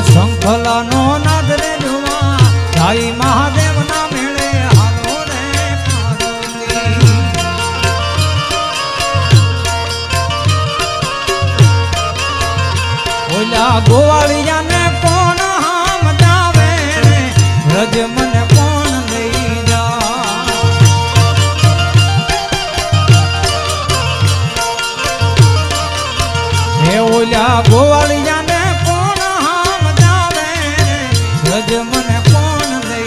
શંખલાનો નાદ રે જુમા જાય મહાદેવ ના મેળે હાલો રે પાર્વતી ઓલા ગોવાળી